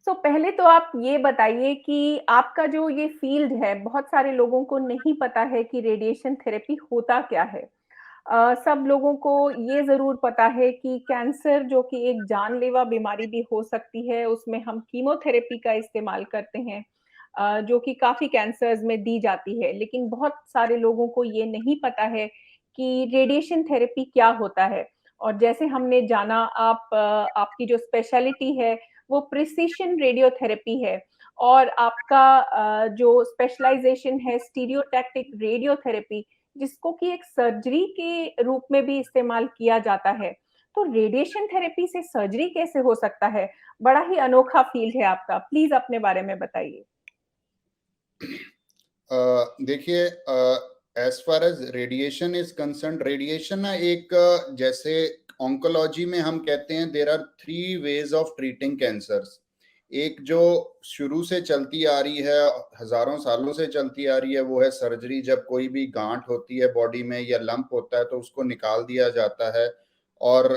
पहले तो आप ये बताइए कि आपका जो ये फ़ील्ड है, बहुत सारे लोगों को नहीं पता है कि रेडिएशन थेरेपी होता क्या है? सब लोगों को ये ज़रूर पता है कि कैंसर जो कि एक जानलेवा बीमारी भी हो सकती है, उसमें हम कीमोथेरेपी का इस्तेमाल करते हैं, जो कि काफ़ी कैंसर्स में दी जाती है। लेकिन बहुत सारे लोगों को ये नहीं पता है कि रेडिएशन थेरेपी क्या होता है। और जैसे हमने जाना आपकी जो स्पेशलिटी है, वो प्रिसिशन रेडियोथेरेपी है और आपका जो स्पेशलाइज़ेशन है स्टीरियोटैक्टिक रेडियोथेरेपी जिसको कि एक सर्जरी के रूप में भी इस्तेमाल किया जाता है। तो रेडिएशन थेरेपी से सर्जरी कैसे हो सकता है? बड़ा ही अनोखा फ़ील्ड है आपका। प्लीज़ अपने बारे में बताइए। देखिए, as far as radiation is concern, radiation ना एक जैसे ऑन्कोलॉजी में हम कहते हैं there are three ways of treating cancers. एक जो शुरू से चलती आ रही है, हजारों सालों से चलती आ रही है, वो है सर्जरी। जब कोई भी गांठ होती है बॉडी में या लंप होता है तो उसको निकाल दिया जाता है और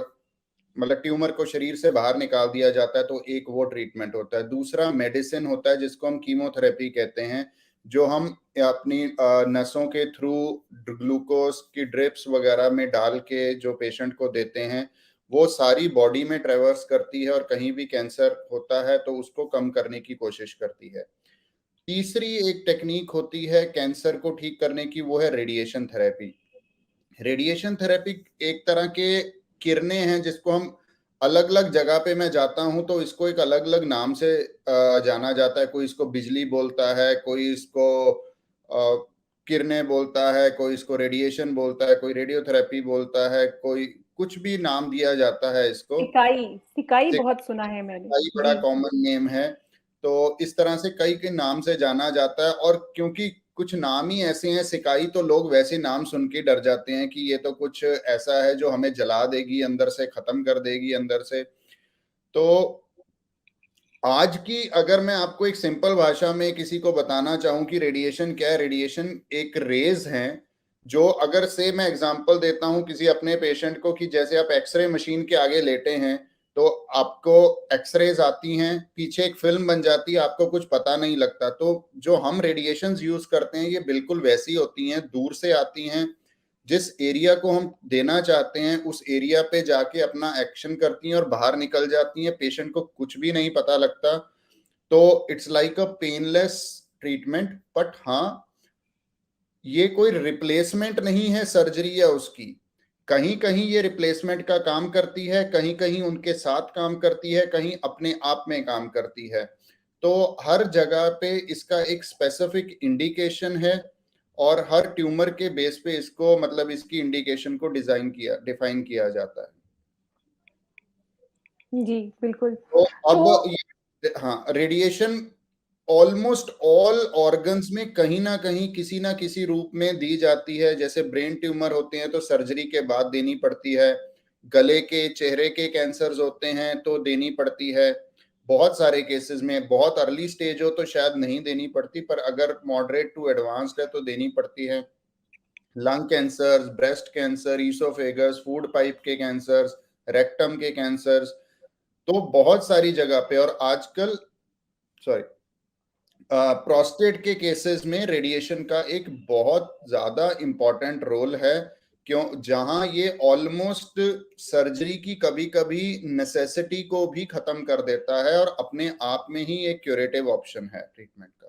मतलब ट्यूमर को शरीर से बाहर निकाल दिया जाता है, तो एक वो ट्रीटमेंट होता है। दूसरा मेडिसिन होता है जिसको हम कीमोथेरेपी कहते हैं, जो हम अपनी नसों के थ्रू ग्लूकोज की ड्रिप्स वगैरह में डाल के जो पेशेंट को देते हैं, वो सारी बॉडी में ट्रेवर्स करती है और कहीं भी कैंसर होता है तो उसको कम करने की कोशिश करती है। तीसरी एक टेक्निक होती है कैंसर को ठीक करने की, वो है रेडिएशन थेरेपी। रेडिएशन थेरेपी एक तरह के किरणें हैं जिसको हम अलग अलग जगह पे, मैं जाता हूं तो इसको एक अलग अलग नाम से जाना जाता है। कोई इसको बिजली बोलता है, कोई इसको किरणें बोलता है, कोई इसको रेडिएशन बोलता है, कोई रेडियोथेरेपी बोलता है, कोई कुछ भी नाम दिया जाता है इसको। सिकाई, सिकाई बहुत सुना है मैंने। सिकाई बड़ा जी। कॉमन नेम है। तो इस तरह से कई के नाम से जाना जाता है, और क्योंकि कुछ नाम ही ऐसे हैं सिकाई, तो लोग वैसे नाम सुन के डर जाते हैं कि ये तो कुछ ऐसा है जो हमें जला देगी अंदर से, खत्म कर देगी अंदर से। तो आज की अगर मैं आपको एक सिंपल भाषा में किसी को बताना चाहूं कि रेडिएशन क्या है, रेडिएशन एक रेज हैं जो, अगर से मैं एग्जांपल देता हूं किसी अपने पेशेंट को, कि जैसे आप एक्सरे मशीन के आगे लेटे हैं तो आपको एक्सरेज आती हैं, पीछे एक फिल्म बन जाती है, आपको कुछ पता नहीं लगता। तो जो हम रेडिएशंस यूज करते हैं ये बिल्कुल वैसी होती हैं, दूर से आती हैं, जिस एरिया को हम देना चाहते हैं उस एरिया पे जाके अपना एक्शन करती हैं और बाहर निकल जाती हैं, पेशेंट को कुछ भी नहीं पता लगता। तो it's like a painless treatment. But हाँ, ये कोई रिप्लेसमेंट नहीं है सर्जरी या उसकी। कहीं कहीं ये रिप्लेसमेंट का काम करती है, कहीं कहीं उनके साथ काम करती है, कहीं अपने आप में काम करती है। तो हर जगह पे इसका एक स्पेसिफिक इंडिकेशन है और हर ट्यूमर के बेस पे इसको, मतलब इसकी इंडिकेशन को डिफाइन किया जाता है। जी, बिल्कुल। तो तो हाँ, रेडिएशन ऑलमोस्ट ऑल ऑर्गन्स में कहीं ना किसी रूप में दी जाती है। जैसे ब्रेन ट्यूमर होते हैं तो सर्जरी के बाद देनी पड़ती है, गले के चेहरे के कैंसर्स होते हैं तो देनी पड़ती है, बहुत सारे केसेस में बहुत अर्ली स्टेज हो तो शायद नहीं देनी पड़ती, पर अगर मॉडरेट टू एडवांस्ड है तो देनी पड़ती है। Lung cancer, breast cancer, oesophagus, food pipe के कैंसर्स, रेक्टम के कैंसर्स, तो बहुत सारी जगह पे। और आजकल सॉरी, प्रोस्टेट के केसेस में रेडिएशन का एक बहुत ज्यादा इंपॉर्टेंट रोल है, क्यों, जहां ये ऑलमोस्ट सर्जरी की कभी कभी नेसेसिटी को भी खत्म कर देता है और अपने आप में ही एक क्यूरेटिव ऑप्शन है ट्रीटमेंट का।